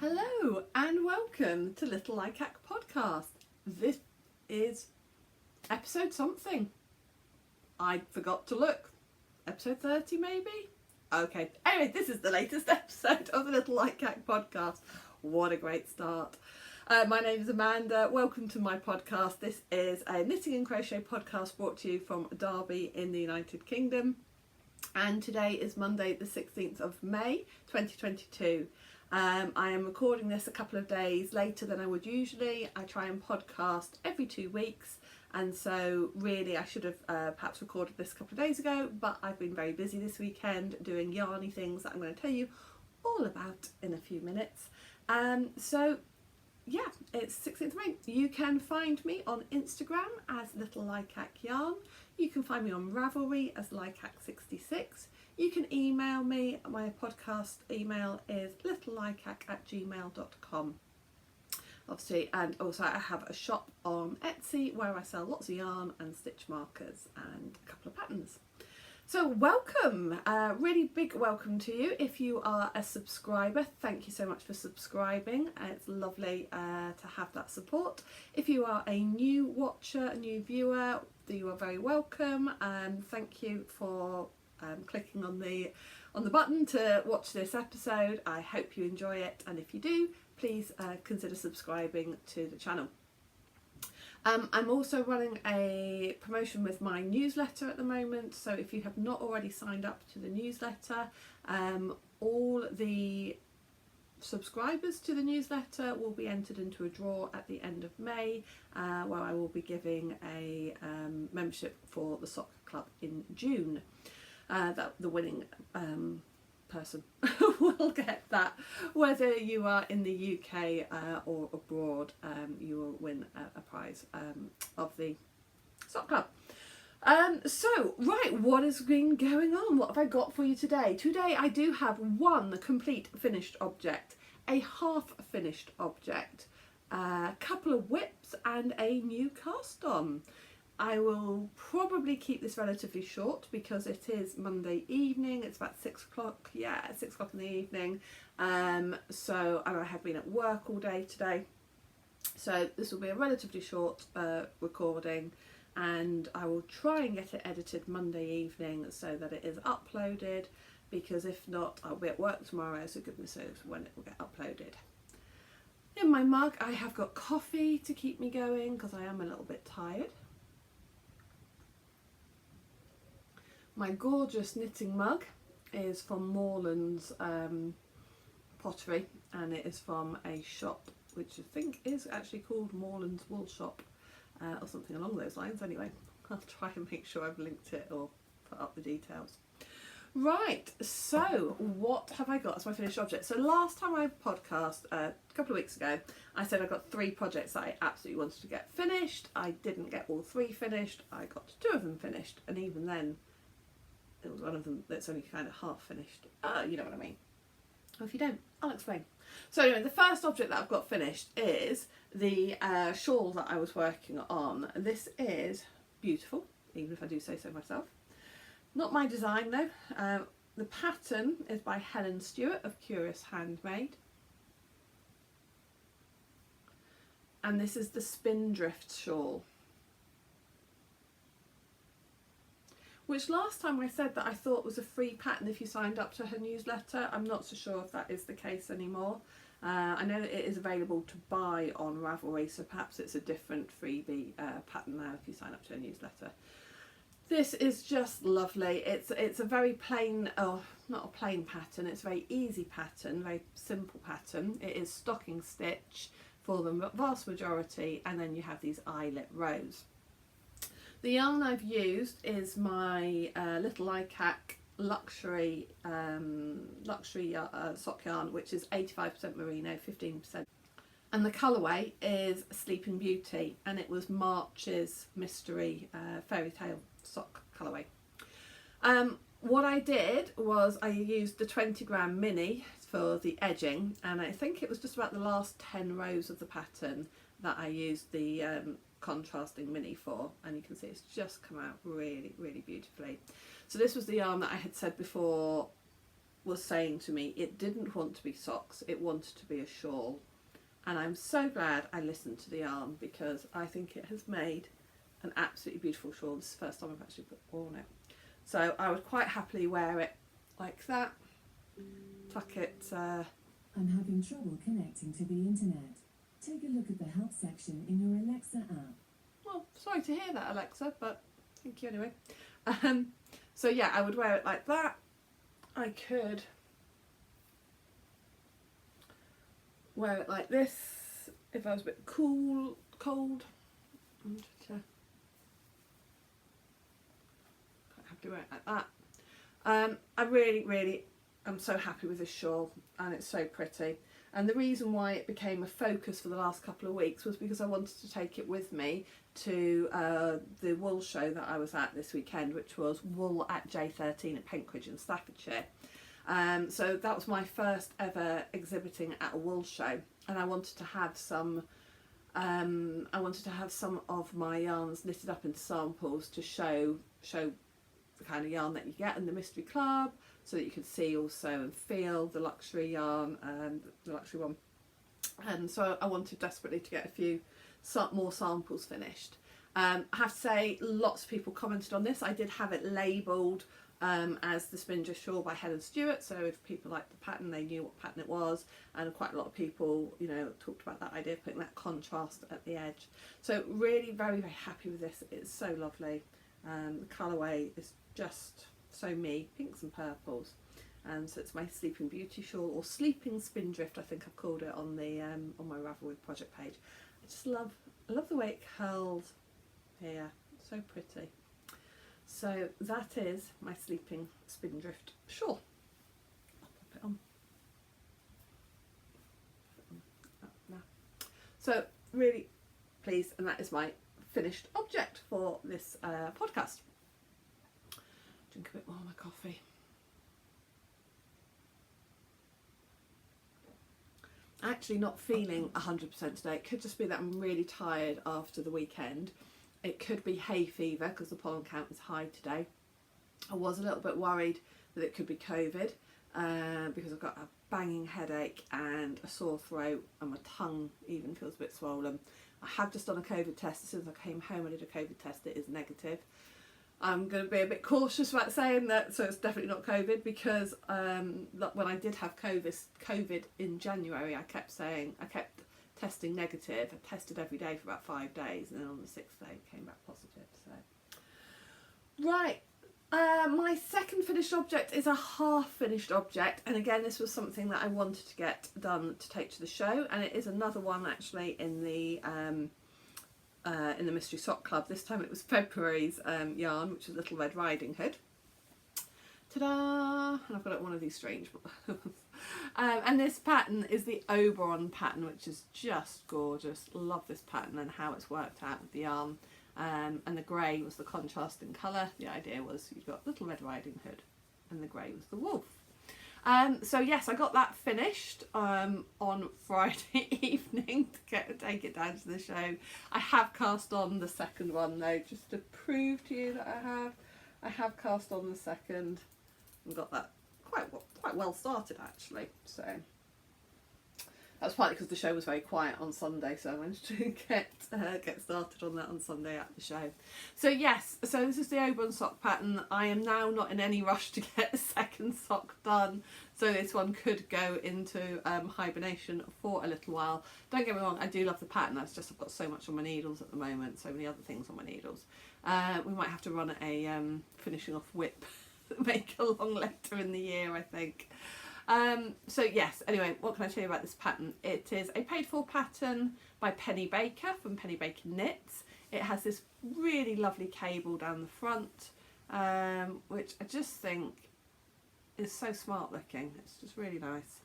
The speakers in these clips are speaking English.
Hello and welcome to Little Likac podcast. This is episode something. I forgot to look. Episode 30 maybe? Okay. Anyway, this is the latest episode of the Little Likac podcast. What a great start. My name is Amanda. Welcome to my podcast. This is a knitting and crochet podcast brought to you from Derby in the United Kingdom. And today is Monday the 16th of May 2022. I am recording this a couple of days later than I would usually. I try and podcast every 2 weeks, and so really I should have perhaps recorded this a couple of days ago, but I've been very busy this weekend doing yarny things that I'm going to tell you all about in a few minutes. So yeah, it's 16th of May. You can find me on Instagram as Little Likac Yarn. You can find me on Ravelry as Likac66. You can email me. My podcast email is littlelikac@gmail.com. Obviously, and also I have a shop on Etsy where I sell lots of yarn and stitch markers and a couple of patterns. So welcome, really big welcome to you. If you are a subscriber, thank you so much for subscribing. It's lovely to have that support. If you are a new watcher, a new viewer, you are very welcome. Thank you for clicking on the button to watch this episode. I hope you enjoy it, and if you do, please consider subscribing to the channel. I'm also running a promotion with my newsletter at the moment, so if you have not already signed up to the newsletter, all the subscribers to the newsletter will be entered into a draw at the end of May, where I will be giving a membership for the soccer club in June. That the winning person will get that. Whether you are in the UK or abroad, you will win a prize of the soccer club. So, right, what has been going on? What have I got for you today? Today I do have one complete finished object, a half finished object, a couple of whips and a new cast on. I will probably keep this relatively short because it is Monday evening. It's about 6 o'clock. Yeah, 6 o'clock in the evening. And I have been at work all day today. So this will be a relatively short recording, and I will try and get it edited Monday evening so that it is uploaded, because if not, I'll be at work tomorrow, so goodness knows when it will get uploaded. In my mug, I have got coffee to keep me going because I am a little bit tired. My gorgeous knitting mug is from Moreland's pottery, and it is from a shop which I think is actually called Moreland's Wool Shop, or something along those lines. Anyway, I'll try and make sure I've linked it or put up the details. Right, so what have I got as my finished object? So last time I podcast, a couple of weeks ago, I said I got 3 projects that I absolutely wanted to get finished. I didn't get all 3 finished. I got 2 of them finished, and even then it was one of them that's only kind of half finished. You know what I mean. Or if you don't, I'll explain. So anyway, the first object that I've got finished is the shawl that I was working on. This is beautiful, even if I do say so myself. Not my design though. The pattern is by Helen Stewart of Curious Handmade. And this is the Spindrift shawl, which last time I said that I thought was a free pattern if you signed up to her newsletter. I'm not so sure if that is the case anymore. I know that it is available to buy on Ravelry, so perhaps it's a different freebie pattern now if you sign up to her newsletter. This is just lovely. It's a very plain, not a plain pattern, it's a very easy pattern, very simple pattern. It is stocking stitch for the vast majority, and then you have these eyelet rows. The yarn I've used is my Little Likac Luxury sock yarn, which is 85% merino, 15%. And the colourway is Sleeping Beauty, and it was March's Mystery Fairy Tale sock colourway. What I did was I used the 20-gram mini for the edging, and I think it was just about the last 10 rows of the pattern that I used the contrasting mini for, and you can see it's just come out really, really beautifully. So this was the yarn that I had said before was saying to me it didn't want to be socks, it wanted to be a shawl. And I'm so glad I listened to the yarn, because I think it has made an absolutely beautiful shawl. This is the first time I've actually worn it. So I would quite happily wear it like that, tuck it. I'm having trouble connecting to the internet. Take a look at the help section in your Alexa app. Well, sorry to hear that, Alexa, but thank you anyway. So yeah, I would wear it like that. I could wear it like this if I was a bit cold. Quite happy wear it like that. I really am so happy with this shawl, and it's so pretty. And the reason why it became a focus for the last couple of weeks was because I wanted to take it with me to the wool show that I was at this weekend, which was Wool at J13 at Penkridge in Staffordshire. So that was my first ever exhibiting at a wool show, and I wanted to have some of my yarns knitted up into samples to show the kind of yarn that you get in the Mystery Club, so that you could see also and feel the luxury yarn and the luxury one. And so I wanted desperately to get a few more samples finished. I have to say, lots of people commented on this. I did have it labelled as the Spindrift Shawl by Helen Stewart, so if people liked the pattern, they knew what pattern it was, and quite a lot of people, you know, talked about that idea of putting that contrast at the edge. So really very happy with this. It's so lovely. The colourway is just so me, pinks and purples. So it's my Sleeping Beauty shawl, or Sleeping Spindrift, I think I've called it on the on my Ravelry project page. I love the way it curls here, so pretty. So that is my Sleeping Spindrift shawl. I'll pop it on. Now. So really pleased, and that is my finished object for this podcast. Drink a bit more of my coffee. Actually not feeling 100% today. It could just be that I'm really tired after the weekend. It could be hay fever because the pollen count is high today. I was a little bit worried that it could be COVID because I've got a banging headache and a sore throat, and my tongue even feels a bit swollen. I have just done a COVID test. As soon as I came home I did a COVID test. It is negative. I'm going to be a bit cautious about saying that, so it's definitely not COVID, because when I did have COVID in January, I kept testing negative. I tested every day for about 5 days, and then on the 6th day it came back positive. So, right, my second finished object is a half finished object, and again this was something that I wanted to get done to take to the show, and it is another one actually in the Mystery Sock Club. This time it was February's yarn, which is Little Red Riding Hood. Ta-da! And I've got one of these strange ones. And this pattern is the Oberon pattern, which is just gorgeous. Love this pattern and how it's worked out with the yarn. And the grey was the contrasting colour. The idea was you've got Little Red Riding Hood, and the grey was the wolf. So yes, I got that finished on Friday evening to take it down to the show. I have cast on the second one though, just to prove to you that I have cast on the second and got that quite well started actually. So that's partly because the show was very quiet on Sunday, so I managed to get started on that on Sunday at the show. So yes, so this is the Oberon sock pattern. I am now not in any rush to get a second sock done, so this one could go into hibernation for a little while. Don't get me wrong, I do love the pattern. It's just I've got so much on my needles at the moment, so many other things on my needles. We might have to run a finishing off whip make along later in the year, I think. So yes, anyway, what can I tell you about this pattern? It is a paid for pattern by Penny Baker from Penny Baker Knits. It has this really lovely cable down the front, which I just think is so smart looking. It's just really nice,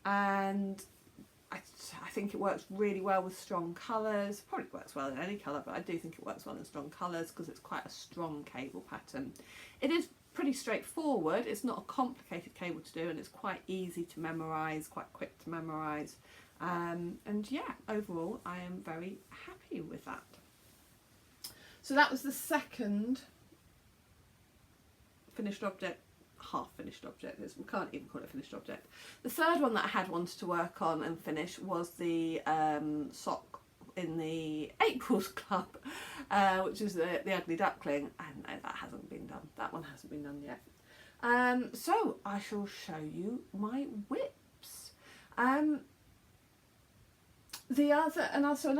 and I think it works really well with strong colours. Probably works well in any colour, but I do think it works well in strong colours because it's quite a strong cable pattern. It is pretty straightforward. It's not a complicated cable to do, and it's quite easy to memorise, quite quick to memorise, and yeah, overall I am very happy with that. So that was the second finished object half finished object. We can't even call it a finished object. The third one that I had wanted to work on and finish was the sock in the April's Club, which is the Ugly Duckling, and no, that hasn't been done. That one hasn't been done yet. So I shall show you my whips. Another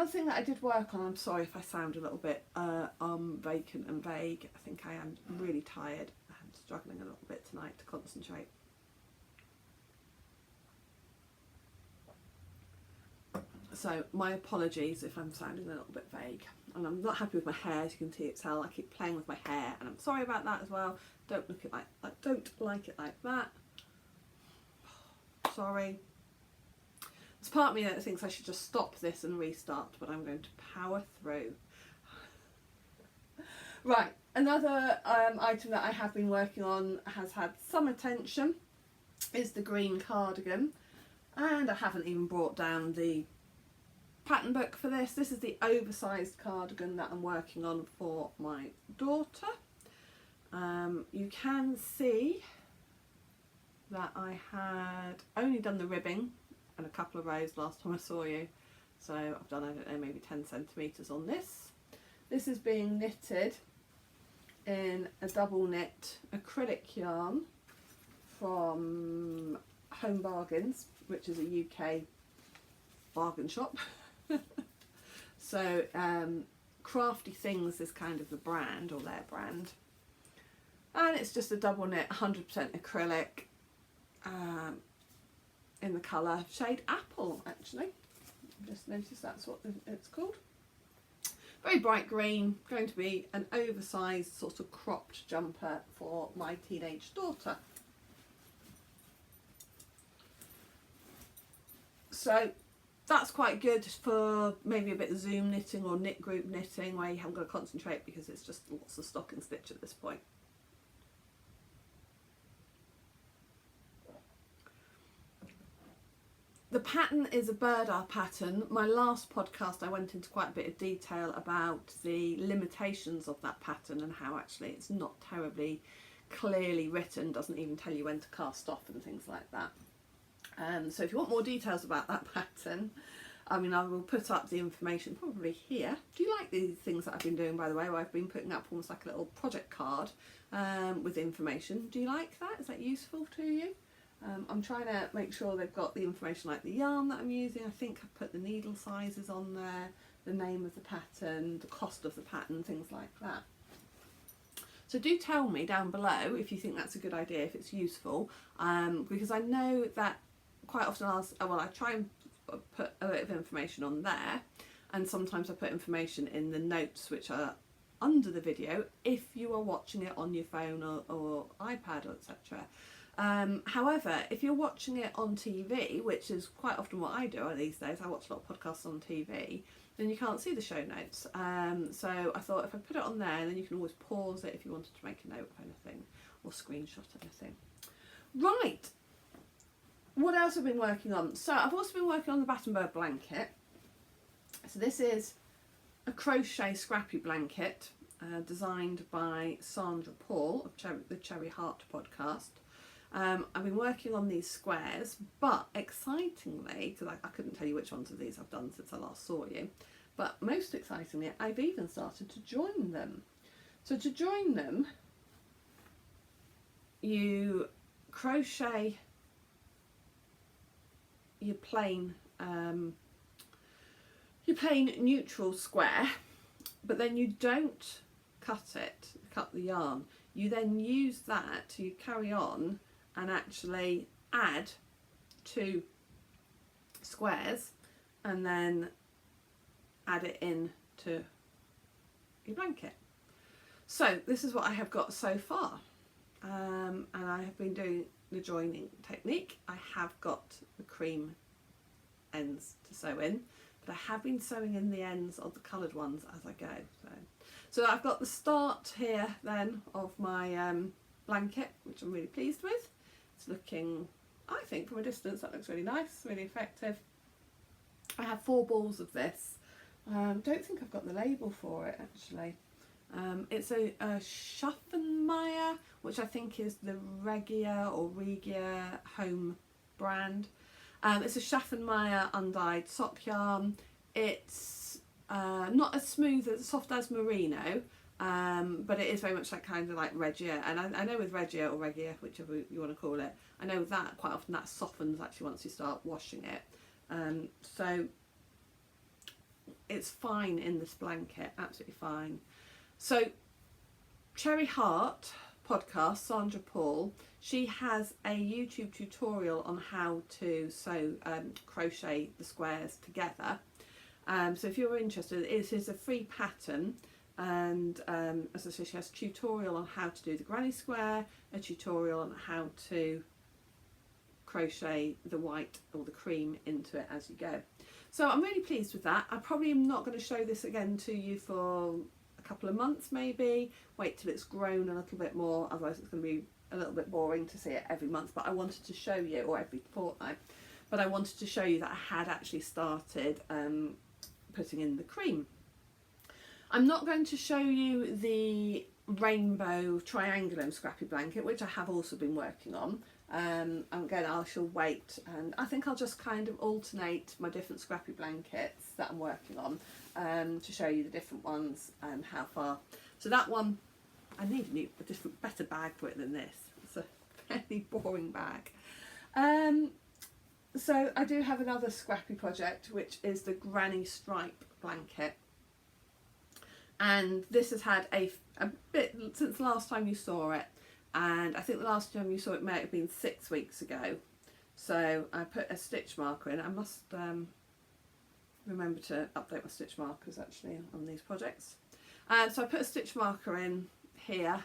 thing that I did work on, I'm sorry if I sound a little bit vacant and vague. I think I am really tired and struggling a little bit tonight to concentrate. So my apologies if I'm sounding a little bit vague. And I'm not happy with my hair, as you can tell. I keep playing with my hair, and I'm sorry about that as well. Don't like it like that. Sorry. There's part of me that thinks I should just stop this and restart, but I'm going to power through. Right, another item that I have been working on has had some attention is the green cardigan, and I haven't even brought down the pattern book for this. This is the oversized cardigan that I'm working on for my daughter. You can see that I had only done the ribbing and a couple of rows last time I saw you, so I've done, I don't know, maybe 10 centimetres on this. This is being knitted in a double knit acrylic yarn from Home Bargains, which is a UK bargain shop. So Crafty Things is kind of the brand, or their brand, and it's just a double knit 100% acrylic in the colour shade Apple, actually. Just noticed that's what it's called. Very bright green, going to be an oversized sort of cropped jumper for my teenage daughter. So that's quite good for maybe a bit of Zoom knitting or knit group knitting where you haven't got to concentrate because it's just lots of stocking stitch at this point. The pattern is a Burda pattern. My last podcast I went into quite a bit of detail about the limitations of that pattern and how actually it's not terribly clearly written, doesn't even tell you when to cast off and things like that. So if you want more details about that pattern, I mean, I will put up the information probably here. Do you like these things that I've been doing, by the way, where I've been putting up almost like a little project card with information? Do you like that? Is that useful to you? I'm trying to make sure they've got the information like the yarn that I'm using. I think I've put the needle sizes on there, the name of the pattern, the cost of the pattern, things like that. So do tell me down below if you think that's a good idea, if it's useful, because I know that quite often I try and put a bit of information on there, and sometimes I put information in the notes which are under the video if you are watching it on your phone or iPad or etc. However, if you're watching it on TV, which is quite often what I do these days, I watch a lot of podcasts on TV, then you can't see the show notes. So I thought if I put it on there, then you can always pause it if you wanted to make a note of anything or screenshot anything. Right, what else have I been working on? So I've also been working on the Battenberg blanket. So this is a crochet scrappy blanket designed by Sandra Paul of the Cherry Heart podcast. I've been working on these squares, but excitingly, because I couldn't tell you which ones of these I've done since I last saw you, but most excitingly, I've even started to join them. So to join them, you crochet your plain neutral square, but then you don't cut the yarn. You then use that to carry on and actually add 2 squares and then add it in to your blanket. So this is what I have got so far, and I have been doing the joining technique. I have got the cream ends to sew in, but I have been sewing in the ends of the coloured ones as I go. So I've got the start here then of my blanket, which I'm really pleased with. It's looking, I think from a distance, that looks really nice, really effective. I have 4 balls of this. Don't think I've got the label for it actually. It's a Schaffenmeyer, which I think is the Regia or Regia home brand. It's a Schaffenmeyer undyed sock yarn. It's not as smooth, as soft as merino, but it is very much that kind of like Regia. And I know with Regia or Regia, whichever you want to call it, I know that quite often that softens actually once you start washing it. So it's fine in this blanket, absolutely fine. So Cherry Heart podcast, Sandra Paul, she has a YouTube tutorial on how to sew crochet the squares together. So if you're interested, it is a free pattern, and as I say, she has a tutorial on how to do the granny square, a tutorial on how to crochet the white or the cream into it as you go. So I'm really pleased with that. I probably am not going to show this again to you for a couple of months maybe. Wait till it's grown a little bit more, otherwise it's going to be a little bit boring to see it every month. But I wanted to show you, or every fortnight, but I wanted to show you that I had actually started putting in the cream. I'm not going to show you the rainbow triangulum scrappy blanket, which I have also been working on. Again, I shall wait, and I think I'll just kind of alternate my different scrappy blankets that I'm working on to show you the different ones and how far. So that one, I need a different, better bag for it than this. It's a fairly boring bag. So I do have another scrappy project, which is the granny stripe blanket. And this has had a bit since the last time you saw it. And I think the last time you saw it may have been 6 weeks ago. So I put a stitch marker in. I must remember to update my stitch markers actually on these projects. So I put a stitch marker in here.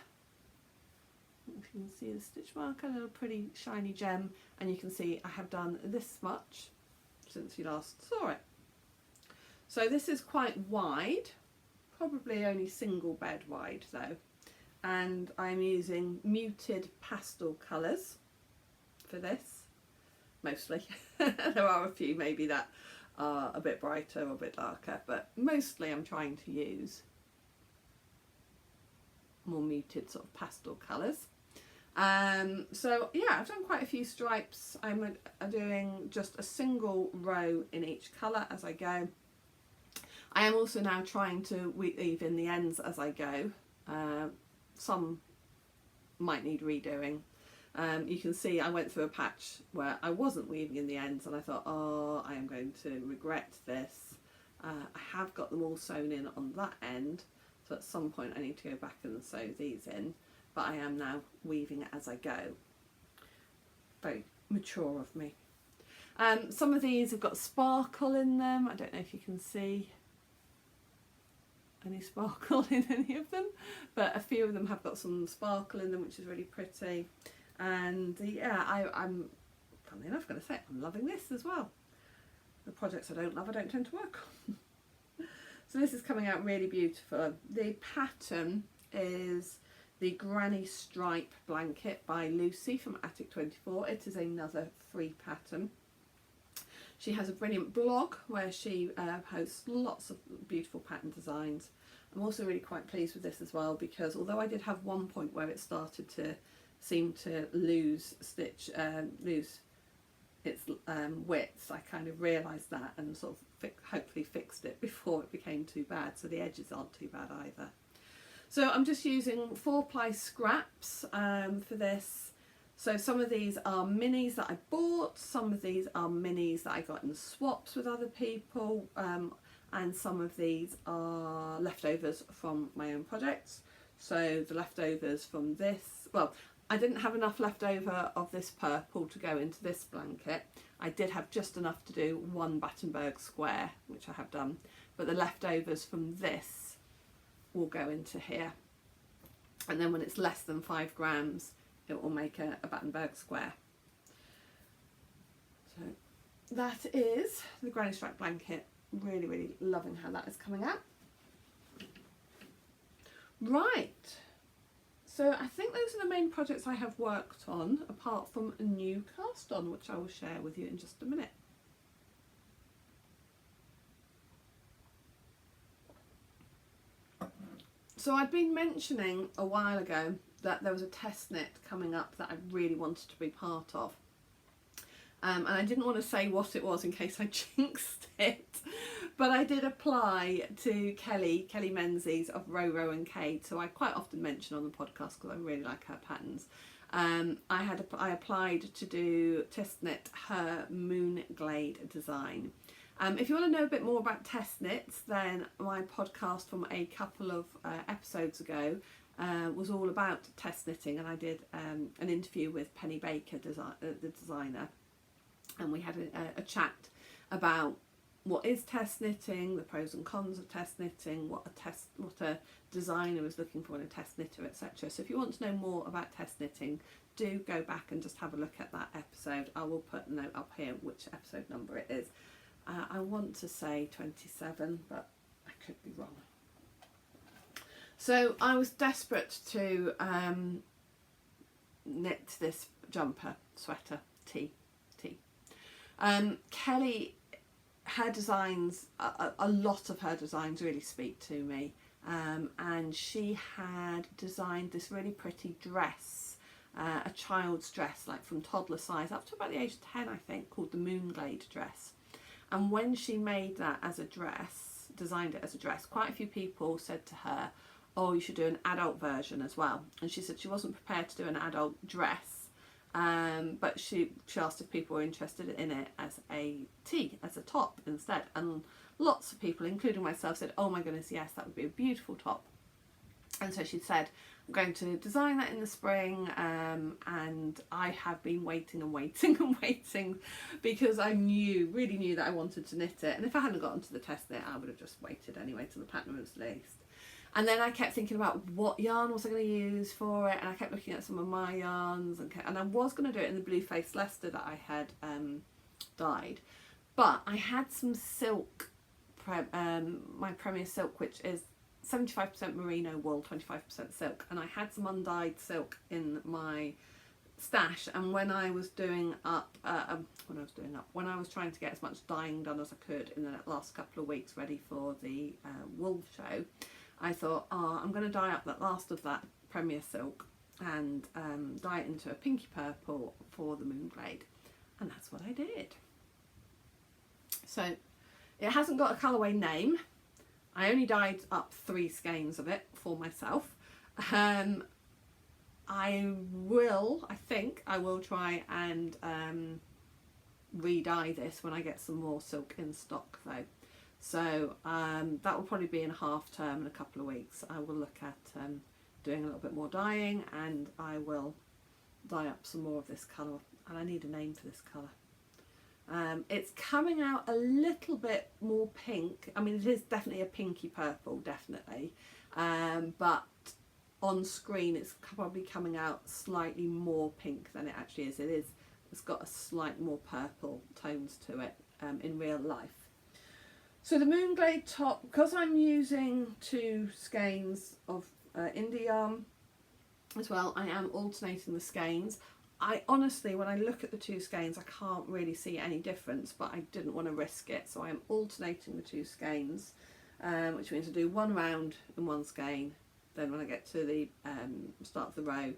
If you can see the stitch marker, a little pretty shiny gem. And you can see I have done this much since you last saw it. So this is quite wide, probably only single bed wide though. And I'm using muted pastel colours for this, mostly. There are a few maybe that are a bit brighter or a bit darker, but mostly I'm trying to use more muted sort of pastel colours. So yeah, I've done quite a few stripes. I'm doing just a single row in each colour as I go. I am also now trying to weave in the ends as I go. Some might need redoing. You can see I went through a patch where I wasn't weaving in the ends, and I thought, oh, I am going to regret this. I have got them all sewn in on that end, so at some point I need to go back and sew these in, but I am now weaving it as I go. Very mature of me. Some of these have got sparkle in them. I don't know if you can see any sparkle in any of them, but a few of them have got some sparkle in them, which is really pretty. And yeah, I'm funnily enough going to say I'm loving this as well. The projects I don't love I don't tend to work on. So this is coming out really beautiful. The pattern is the Granny Stripe blanket by Lucy from Attic 24. It is another free pattern. She has a brilliant blog where she posts lots of beautiful pattern designs. I'm also really quite pleased with this as well, because although I did have one point where it started to seem to lose its width, I kind of realised that and sort of hopefully fixed it before it became too bad, so the edges aren't too bad either. So I'm just using 4-ply scraps for this. So some of these are minis that I bought, some of these are minis that I got in swaps with other people, and some of these are leftovers from my own projects. So the leftovers from this, well, I didn't have enough leftover of this purple to go into this blanket. I did have just enough to do one Battenberg square, which I have done, but the leftovers from this will go into here. And then when it's less than 5 grams, it will make a Battenberg square. So that is the Granny Stripe blanket. Really, really loving how that is coming out. Right, so I think those are the main projects I have worked on, apart from a new cast on, which I will share with you in just a minute. So I'd been mentioning a while ago that there was a test knit coming up that I really wanted to be part of. And I didn't want to say what it was in case I jinxed it, but I did apply to Kelly Menzies of Row and Kate, so I quite often mention on the podcast because I really like her patterns. I applied to do test knit her Moonglade design. If you want to know a bit more about test knits, then my podcast from a couple of episodes ago was all about test knitting, and I did an interview with Penny Baker, the designer, and we had a chat about what is test knitting, the pros and cons of test knitting, what a designer is looking for in a test knitter, etc. So if you want to know more about test knitting, do go back and just have a look at that episode. I will put a note up here which episode number it is. I want to say 27, but I could be wrong. So I was desperate to knit this jumper, sweater, tee. Kelly, her designs, a lot of her designs really speak to me, and she had designed this really pretty dress, a child's dress, like from toddler size up to about the age of 10, I think, called the Moonglade dress. And when she made that as a dress, designed it as a dress, quite a few people said to her, oh, you should do an adult version as well. And she said she wasn't prepared to do an adult dress, but she asked if people were interested in it as a tee, as a top instead. And lots of people, including myself, said, oh my goodness, yes, that would be a beautiful top. And so she said, I'm going to design that in the spring, and I have been waiting and waiting and waiting because I really knew that I wanted to knit it. And if I hadn't gotten to the test knit, I would have just waited anyway till the pattern was released. And then I kept thinking about what yarn was I going to use for it, and I kept looking at some of my yarns, and I was going to do it in the Blue Face Leicester that I had dyed, but I had some silk, my Premier Silk, which is 75% merino wool, 25% silk, and I had some undyed silk in my stash. And when I was doing up, when I was trying to get as much dyeing done as I could in the last couple of weeks, ready for the wool show, I thought, oh, I'm going to dye up that last of that Premier Silk and dye it into a pinky purple for the Moonglade, and that's what I did. So it hasn't got a colourway name. I only dyed up 3 skeins of it for myself. I think I will try and re-dye this when I get some more silk in stock though. So that will probably be in half term in a couple of weeks. I will look at doing a little bit more dyeing, and I will dye up some more of this colour, and I need a name for this colour. It's coming out a little bit more pink. I mean, it is definitely a pinky purple, definitely, but on screen it's probably coming out slightly more pink than it actually is. It's got a slight more purple tones to it in real life. So the Moonglade top, because I'm using 2 skeins of indie yarn as well, I am alternating the skeins. I honestly, when I look at the 2 skeins, I can't really see any difference, but I didn't want to risk it, so I am alternating the 2 skeins, which means I do 1 round in 1 skein, then when I get to the start of the row,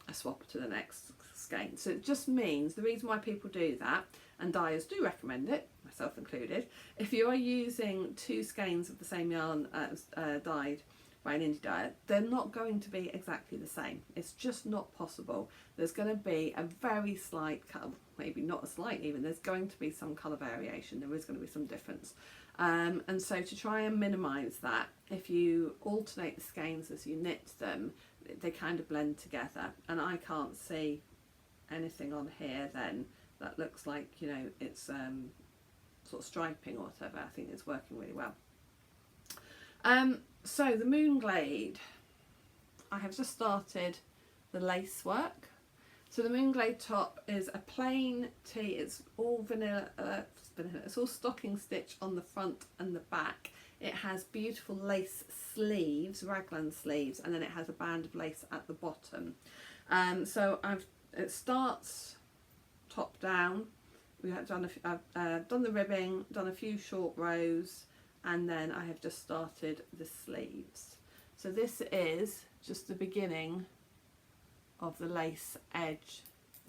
I swap to the next skein. So it just means, the reason why people do that, and dyers do recommend it, myself included, if you are using 2 skeins of the same yarn dyed by an indie dyer, they're not going to be exactly the same. It's just not possible. There's going to be a very slight, maybe not a slight even, there's going to be some colour variation, there is going to be some difference. And so to try and minimise that, if you alternate the skeins as you knit them, they kind of blend together, and I can't see anything on here then that looks like, you know, it's sort of striping or whatever. I think it's working really well. So the Moonglade, I have just started the lace work. So the Moonglade top is a plain tee. It's all vanilla, it's all stocking stitch on the front and the back. It has beautiful lace sleeves, raglan sleeves, and then it has a band of lace at the bottom. So it starts top down. I've done the ribbing, done a few short rows, and then I have just started the sleeves. So this is just the beginning of the lace edge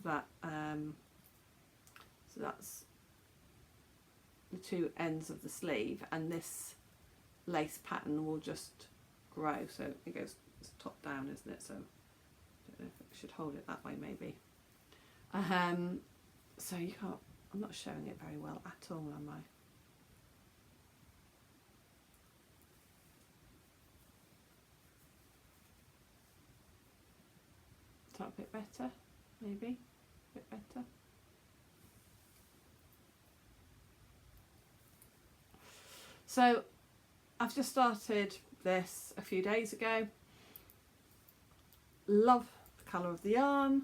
that, so that's the two ends of the sleeve, and this lace pattern will just grow. So it goes top down, isn't it? So I don't know if I should hold it that way maybe. So you can't, I'm not showing it very well at all, am I? Is that a bit better? Maybe a bit better. So I've just started this a few days ago. Love the colour of the yarn,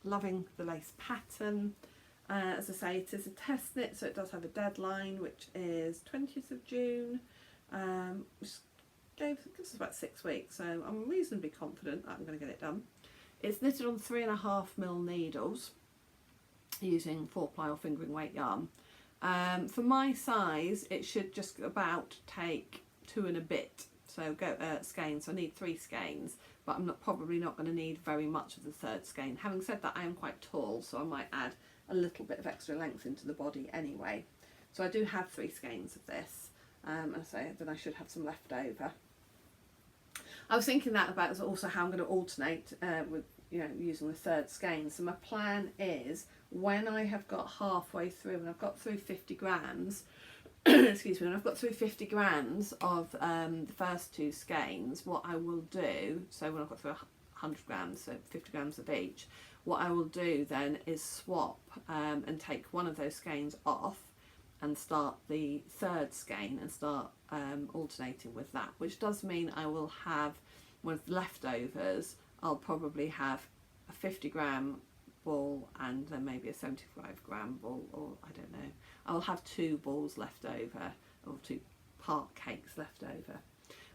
loving the lace pattern. As I say, it is a test knit, so it does have a deadline, which is 20th of June. Which gives us about 6 weeks, so I'm reasonably confident that I'm going to get it done. It's knitted on 3.5mm needles using 4-ply or fingering weight yarn. For my size, it should just about take 2 and a bit. So skeins. So I need 3 skeins, but I'm probably not going to need very much of the third skein. Having said that, I am quite tall, so I might add a little bit of extra length into the body anyway. So I do have 3 skeins of this, and so then I should have some left over. I was thinking that about also how I'm going to alternate with, you know, using the third skein. So my plan is, when I have got halfway through and I've got through 50 grams, excuse me, when I've got through 50 grams of the first 2 skeins, what I will do, so when I've got through 100 grams, so 50 grams of each, what I will do then is swap and take one of those skeins off and start the third skein and start alternating with that, which does mean I will have, with leftovers, I'll probably have a 50 gram ball and then maybe a 75 gram ball, or I don't know. I'll have 2 balls left over, or 2 part cakes left over.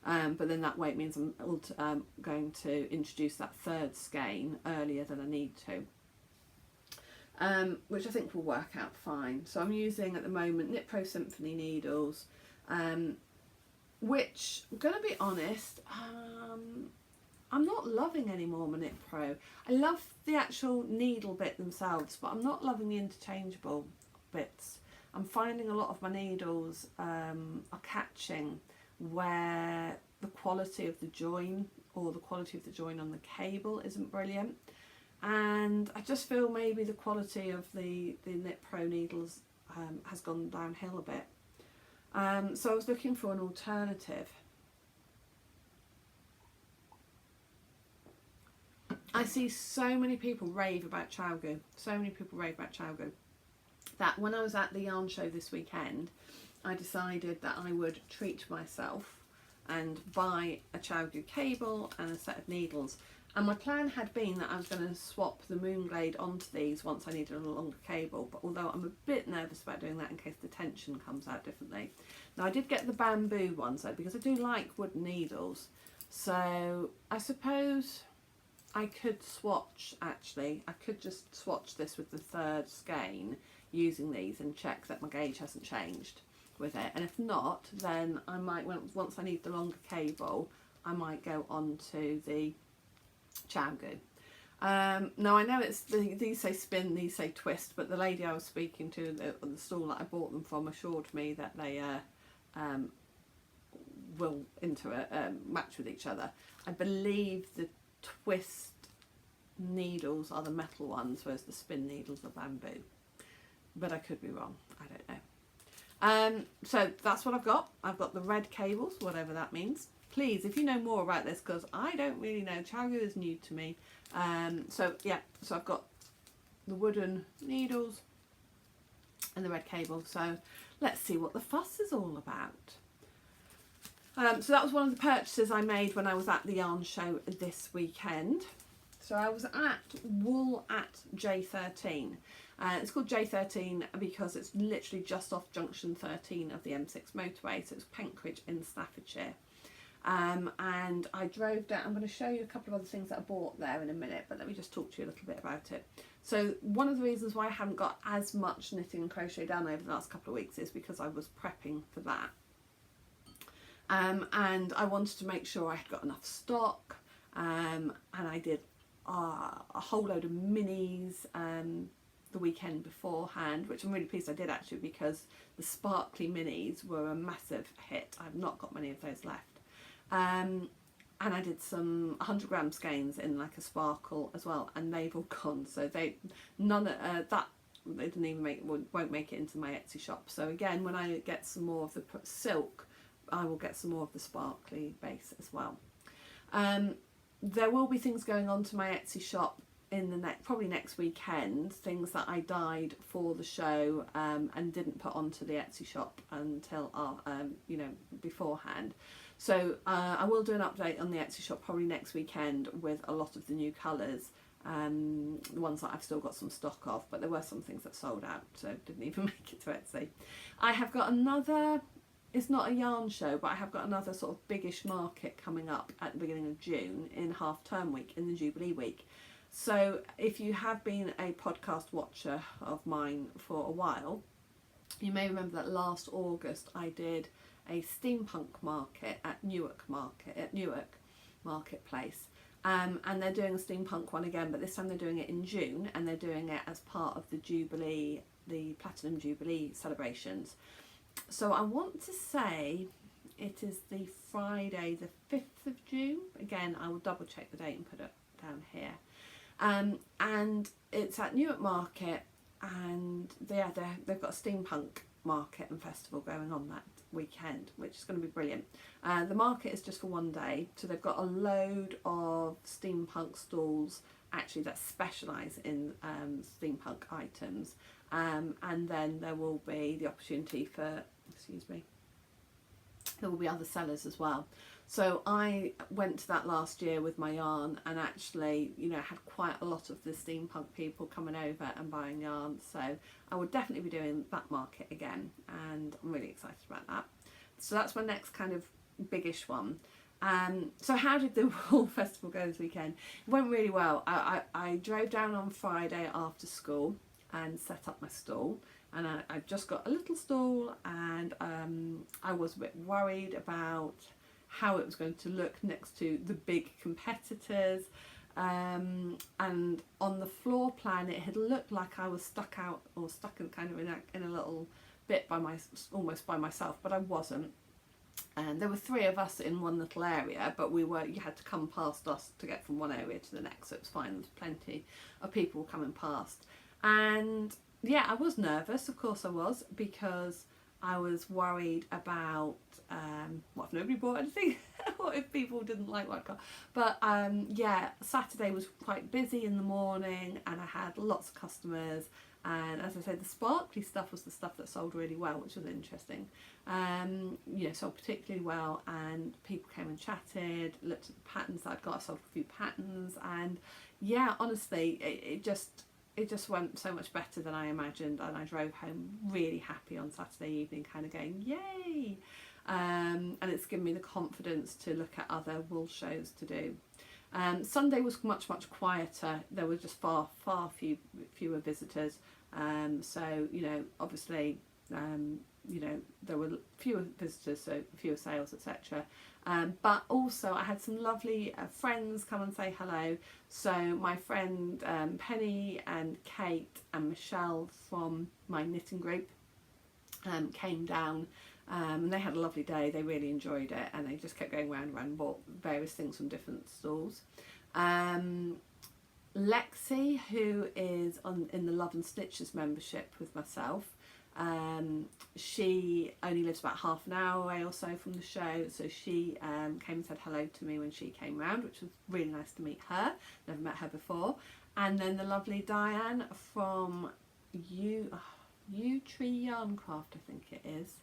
But then that way it means I'm going to introduce that third skein earlier than I need to, which I think will work out fine. So I'm using at the moment Knit Pro Symphony needles, which, I'm going to be honest, I'm not loving any more my Knit Pro. I love the actual needle bit themselves, but I'm not loving the interchangeable bits. I'm finding a lot of my needles are catching where the quality of the join or the quality of the join on the cable isn't brilliant, and I just feel maybe the quality of the Knit Pro needles has gone downhill a bit. So I was looking for an alternative. I see so many people rave about Chowgu, that when I was at the yarn show this weekend, I decided that I would treat myself and buy a Chowgu cable and a set of needles. And my plan had been that I was going to swap the Moonglade onto these once I needed a longer cable, but although I'm a bit nervous about doing that in case the tension comes out differently. Now I did get the bamboo ones though, because I do like wooden needles, so I suppose I could swatch, actually, I could just swatch this with the third skein using these and check that my gauge hasn't changed with it, and if not, then I might, once I need the longer cable, I might go on to the Chowgu. Now I know it's these say spin, these say twist, but the lady I was speaking to at the stall that I bought them from assured me that they will match with each other. I believe the twist needles are the metal ones, whereas the spin needles are bamboo, but I could be wrong, I don't know. So that's what I've got. I've got the red cables, whatever that means. Please, if you know more about this, because I don't really know, Chowgu is new to me. So yeah, so I've got the wooden needles and the red cable, so let's see what the fuss is all about. So that was one of the purchases I made when I was at the yarn show this weekend. So I was at Wool at J13. It's called J13 because it's literally just off junction 13 of the M6 motorway, so it's Penkridge in Staffordshire. And I drove down. I'm going to show you a couple of other things that I bought there in a minute, but let me just talk to you a little bit about it. So one of the reasons why I haven't got as much knitting and crochet done over the last couple of weeks is because I was prepping for that. and I wanted to make sure I had got enough stock, and I did a whole load of minis the weekend beforehand, which I'm really pleased I did actually, because the sparkly minis were a massive hit. I've not got many of those left. And I did some 100-gram skeins in like a sparkle as well, and they've all gone. So they didn't even won't make it into my Etsy shop. So again, when I get some more of the silk, I will get some more of the sparkly base as well. There will be things going on to my Etsy shop in the probably next weekend, things that I dyed for the show and didn't put onto the Etsy shop until beforehand. So I will do an update on the Etsy shop probably next weekend with a lot of the new colours, the ones that I've still got some stock of, but there were some things that sold out, so didn't even make it to Etsy. I have got another, it's not a yarn show, but I have got another sort of biggish market coming up at the beginning of June in half term week, in the Jubilee week. So if you have been a podcast watcher of mine for a while, you may remember that last August I did a steampunk market at Newark Marketplace. And they're doing a steampunk one again, but this time they're doing it in June, and they're doing it as part of the Jubilee, the Platinum Jubilee celebrations. So I want to say it is the Friday the 5th of June. Again, I will double check the date and put it down here. And it's at Newark Market, and they've got a steampunk market and festival going on that weekend, which is going to be brilliant. The market is just for one day, so they've got a load of steampunk stalls actually that specialise in steampunk items, and then there will be the opportunity for, there will be other sellers as well. So I went to that last year with my yarn, and actually, had quite a lot of the steampunk people coming over and buying yarn. So I would definitely be doing that market again, and I'm really excited about that. So that's my next kind of biggish one. So how did the Wool Festival go this weekend? It went really well. I drove down on Friday after school and set up my stall. And I've just got a little stall, and I was a bit worried about how it was going to look next to the big competitors, and on the floor plan it had looked like I was stuck in kind of in a little bit almost by myself, but I wasn't. And there were 3 of us in one little area, but you had to come past us to get from one area to the next, so it was fine. There was plenty of people coming past, and yeah, I was nervous, of course I was, because I was worried about what if nobody bought anything? What if people didn't like what I got? But yeah, Saturday was quite busy in the morning, and I had lots of customers, and as I said, the sparkly stuff was the stuff that sold really well, which was interesting. Sold particularly well, and people came and chatted, looked at the patterns that I'd got. I sold a few patterns, and yeah, honestly, it just went so much better than I imagined, and I drove home really happy on Saturday evening, kind of going, yay! And it's given me the confidence to look at other wool shows to do. Sunday was much quieter. There were just far fewer visitors. So obviously, there were fewer visitors, so fewer sales, etc. But also I had some lovely friends come and say hello. So my friend Penny and Kate and Michelle from my knitting group came down, and they had a lovely day. They really enjoyed it, and they just kept going round and bought various things from different stalls. Lexi, who is in the Love and Stitches membership with myself, she only lives about half an hour away or so from the show, so she came and said hello to me when she came round, which was really nice to meet her. Never met her before. And then the lovely Diane from U Tree Yarncraft, I think it is.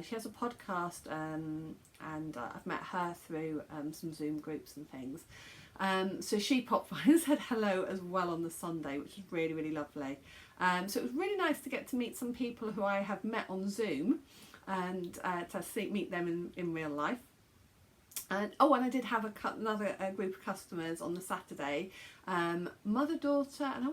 She has a podcast, and I've met her through some Zoom groups and things. So she popped by and said hello as well on the Sunday, which was really, really lovely. So it was really nice to get to meet some people who I have met on Zoom, and to meet them in real life. And I did have another group of customers on the Saturday, mother-daughter, and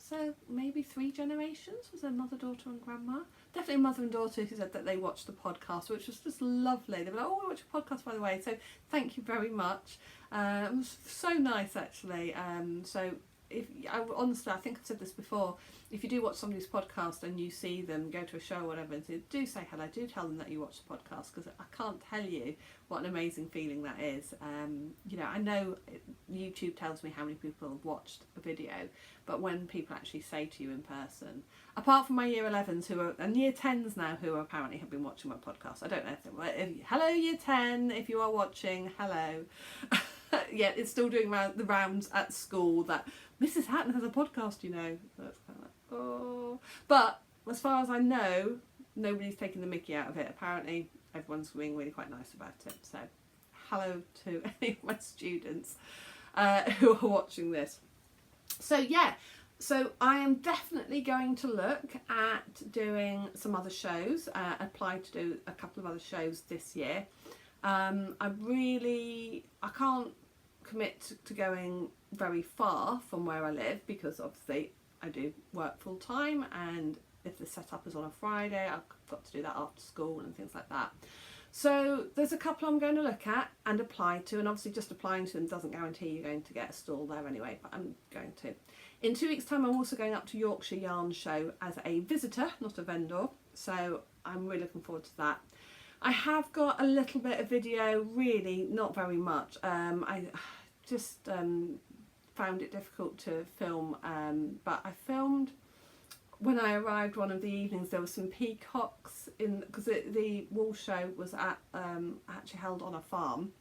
So maybe 3 generations. Was there mother, daughter and grandma? Definitely mother and daughter who said that they watched the podcast, which was just lovely. They were like, oh, we watch a podcast, by the way. So thank you very much. It was so nice, actually. So honestly, I think I've said this before, if you do watch somebody's podcast and you see them go to a show or whatever, and do say hello, do tell them that you watch the podcast, because I can't tell you what an amazing feeling that is. You know, I know YouTube tells me how many people have watched a video, but when people actually say to you in person, apart from my year 11s who are, and year 10s now who apparently have been watching my podcast, I don't know if hello year 10, if you are watching, hello. Yeah, it's still doing the rounds at school that Mrs. Hatton has a podcast, you know. That's kind of like, oh. But as far as I know, nobody's taking the mickey out of it. Apparently, everyone's being really quite nice about it. So, hello to any of my students who are watching this. So, yeah. So, I am definitely going to look at doing some other shows. Apply to do a couple of other shows this year. I can't commit to going very far from where I live, because obviously I do work full time, and if the setup is on a Friday, I've got to do that after school and things like that. So there's a couple I'm going to look at and apply to, and obviously just applying to them doesn't guarantee you're going to get a stall there anyway, but I'm going to. In 2 weeks' time, I'm also going up to Yorkshire Yarn Show as a visitor, not a vendor, so I'm really looking forward to that. I have got a little bit of video, really not very much. I just found it difficult to film, but I filmed when I arrived one of the evenings. There were some peacocks in, because the wool show was actually held on a farm.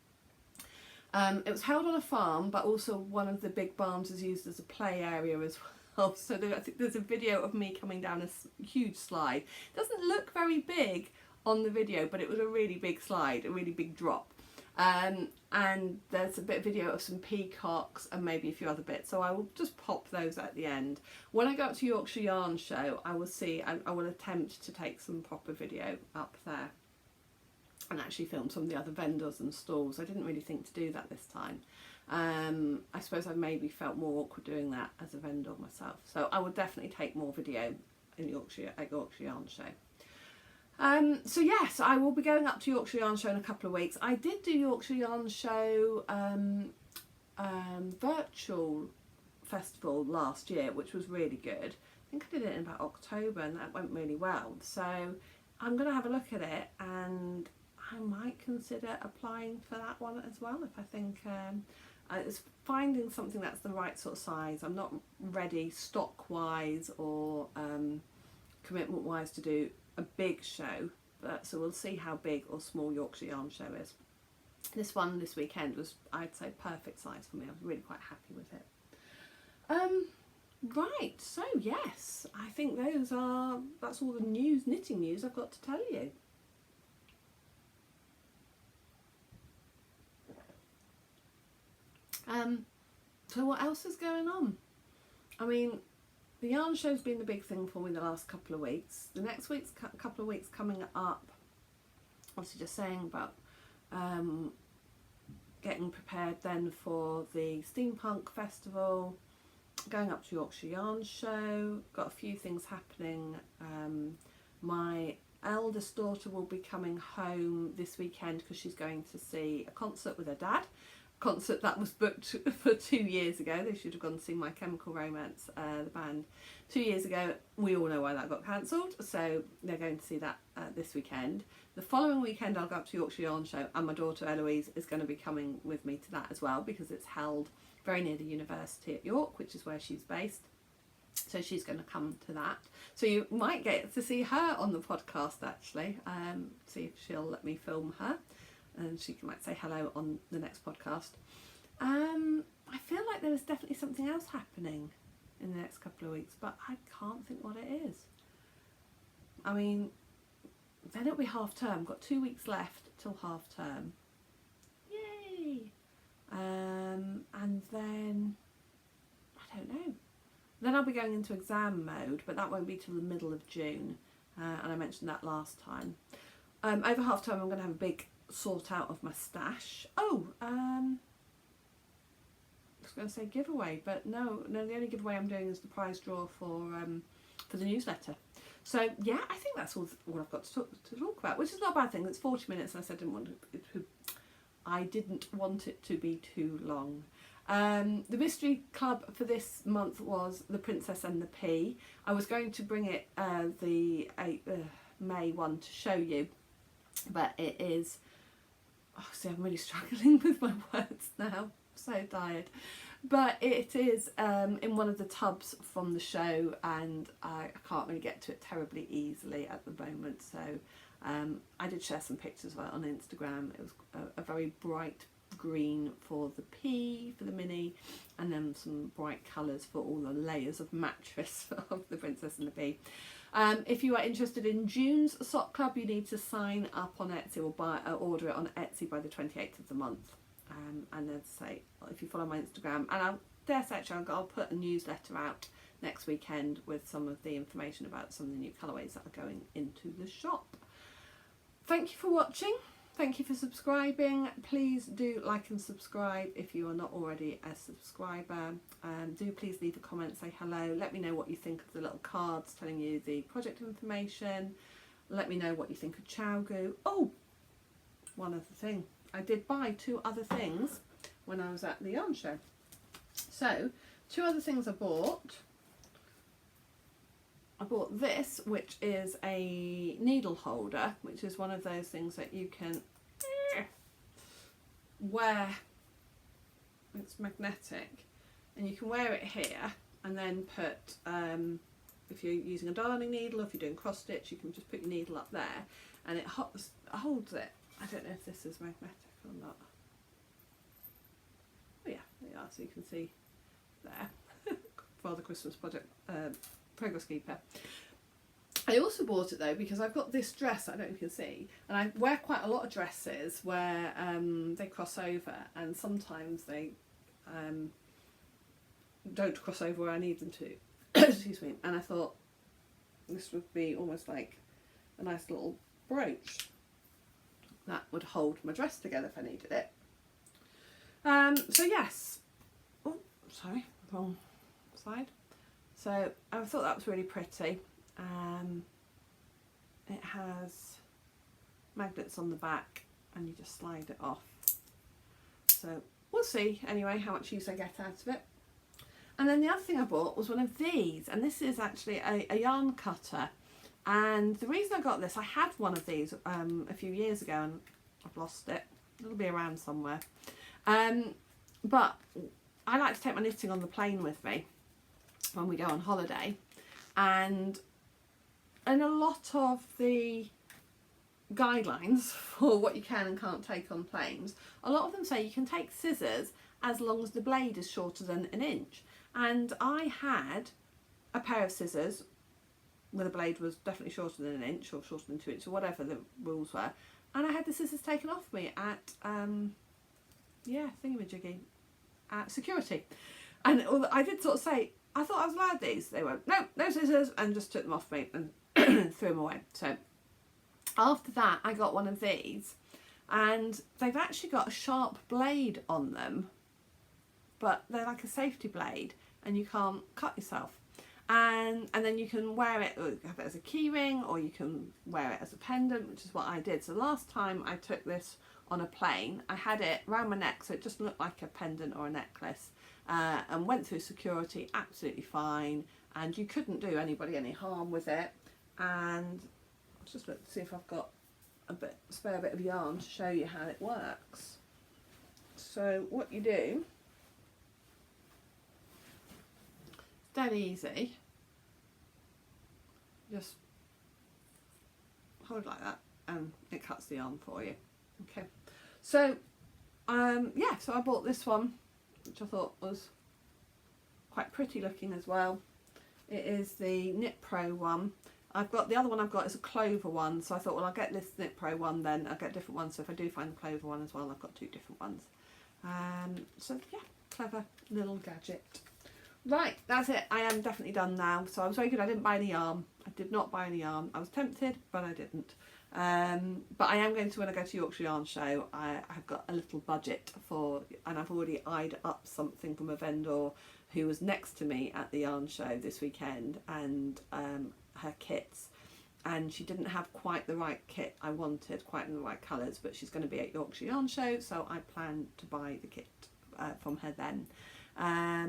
It was held on a farm, but also one of the big barns is used as a play area as well. So I think there's a video of me coming down a huge slide. It doesn't look very big on the video, but it was a really big slide, a really big drop. And there's a bit of video of some peacocks and maybe a few other bits, so I will just pop those at the end. When I go up to Yorkshire Yarn Show, I will attempt to take some proper video up there and actually film some of the other vendors and stalls. I didn't really think to do that this time. I suppose I maybe felt more awkward doing that as a vendor myself, so I will definitely take more video in Yorkshire at Yorkshire Yarn Show. So yes, I will be going up to Yorkshire Yarn Show in a couple of weeks. I did do Yorkshire Yarn Show virtual festival last year, which was really good. I think I did it in about October, and that went really well. So I'm going to have a look at it, and I might consider applying for that one as well, if I think it's finding something that's the right sort of size. I'm not ready stock wise or commitment wise to do a big show, but so we'll see how big or small Yorkshire Yarn Show is. This one this weekend was, I'd say, perfect size for me. I was really quite happy with it. Right, so yes, I think that's all the knitting news I've got to tell you. So what else is going on? I mean, the yarn show's been the big thing for me the last couple of weeks. The next week's couple of weeks coming up, obviously just saying about getting prepared then for the Steampunk Festival, going up to Yorkshire Yarn Show, got a few things happening. My eldest daughter will be coming home this weekend because she's going to see a concert with her dad. Concert that was booked for 2 years ago. They should have gone to see My Chemical Romance, the band, 2 years ago. We all know why that got cancelled, so they're going to see that this weekend. The following weekend I'll go up to Yorkshire Yarn Show, and my daughter Eloise is going to be coming with me to that as well, because it's held very near the university at York, which is where she's based. So she's going to come to that. So you might get to see her on the podcast actually, see if she'll let me film her. And she might say hello on the next podcast. I feel like there is definitely something else happening in the next couple of weeks, but I can't think what it is. I mean, then it'll be half term. Got 2 weeks left till half term. Yay! And then, I don't know. Then I'll be going into exam mode, but that won't be till the middle of June. And I mentioned that last time. Over half term I'm going to have a big sort out of my stash. going to say giveaway, but no, the only giveaway I'm doing is the prize draw for the newsletter. So yeah, I think that's all I've got to talk about, which is not a bad thing. It's 40 minutes, and I said I didn't want it to be too long. The mystery club for this month was The Princess and the Pea. I was going to bring it the May one to show you, but it is, oh, see, I'm really struggling with my words now, I'm so tired. But it is in one of the tubs from the show, and I can't really get to it terribly easily at the moment. So I did share some pictures of it on Instagram. It was a very bright green for the pea, for the mini, and then some bright colours for all the layers of mattress of the Princess and the Pea. If you are interested in June's sock club, you need to sign up on Etsy or order it on Etsy by the 28th of the month. And then say, if you follow my Instagram, and I'll dare say I'll put a newsletter out next weekend with some of the information about some of the new colourways that are going into the shop. Thank you for watching. Thank you for subscribing. Please do like and subscribe if you are not already a subscriber. Do please leave a comment, say hello. Let me know what you think of the little cards telling you the project information. Let me know what you think of Chowgoo. Oh, one other thing. I did buy 2 other things when I was at the yarn show. So, 2 other things I bought. I bought this, which is a needle holder, which is one of those things that you can wear. It's magnetic, and you can wear it here and then put, if you're using a darning needle, or if you're doing cross stitch, you can just put your needle up there and it holds it. I don't know if this is magnetic or not. Oh yeah, there you are, so you can see there for the Christmas project progress keeper. I also bought it though because I've got this dress, I don't know if you can see, and I wear quite a lot of dresses where they cross over, and sometimes they don't cross over where I need them to. Excuse me. And I thought this would be almost like a nice little brooch that would hold my dress together if I needed it. So yes, oh sorry, wrong side. So I thought that was really pretty. It has magnets on the back and you just slide it off. So we'll see anyway how much use I get out of it. And then the other thing I bought was one of these, and this is actually a yarn cutter. And the reason I got this, I had one of these a few years ago and I've lost it. It'll be around somewhere. But I like to take my knitting on the plane with me when we go on holiday, and a lot of the guidelines for what you can and can't take on planes, a lot of them say you can take scissors as long as the blade is shorter than 1 inch. And I had a pair of scissors where the blade was definitely shorter than 1 inch or shorter than 2 inches or whatever the rules were, and I had the scissors taken off me at thingamajiggy at security. And I did sort of say, I thought I was allowed these. They went, no scissors, and just took them off me and threw them away. So after that I got one of these, and they've actually got a sharp blade on them, but they're like a safety blade and you can't cut yourself. And then you can wear it, or have it as a key ring, or you can wear it as a pendant, which is what I did. So last time I took this on a plane, I had it around my neck so it just looked like a pendant or a necklace, and went through security absolutely fine, and you couldn't do anybody any harm with it. And I'll just look to see if I've got a spare bit of yarn to show you how it works. So what you do, dead easy, just hold like that and it cuts the yarn for you. Okay, so yeah, so I bought this one, which I thought was quite pretty looking as well. It is the Knit Pro one. I've got the other one I've got is a clover one, so I thought, well, I'll get this Knit Pro one, then I'll get different ones, so if I do find the clover one as well, I've got 2 different ones. So yeah, clever little gadget. Right, that's it. I am definitely done now. So I was very good. I didn't buy any yarn. I did not buy any yarn. I was tempted, but I didn't. But I am going to, when I go to Yorkshire Yarn Show, I've got a little budget for, and I've already eyed up something from a vendor who was next to me at the yarn show this weekend, and her kits, and she didn't have quite the right kit I wanted, quite in the right colours, but she's going to be at Yorkshire Yarn Show, so I plan to buy the kit from her then.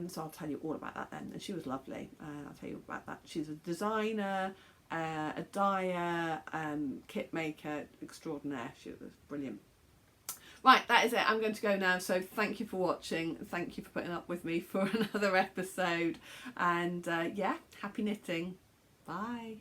So I'll tell you all about that then. And she was lovely. I'll tell you about that. She's a designer, a dyer, kit maker extraordinaire. She was brilliant. Right, that is it. I'm going to go now. So thank you for watching. Thank you for putting up with me for another episode. And yeah, happy knitting. Bye.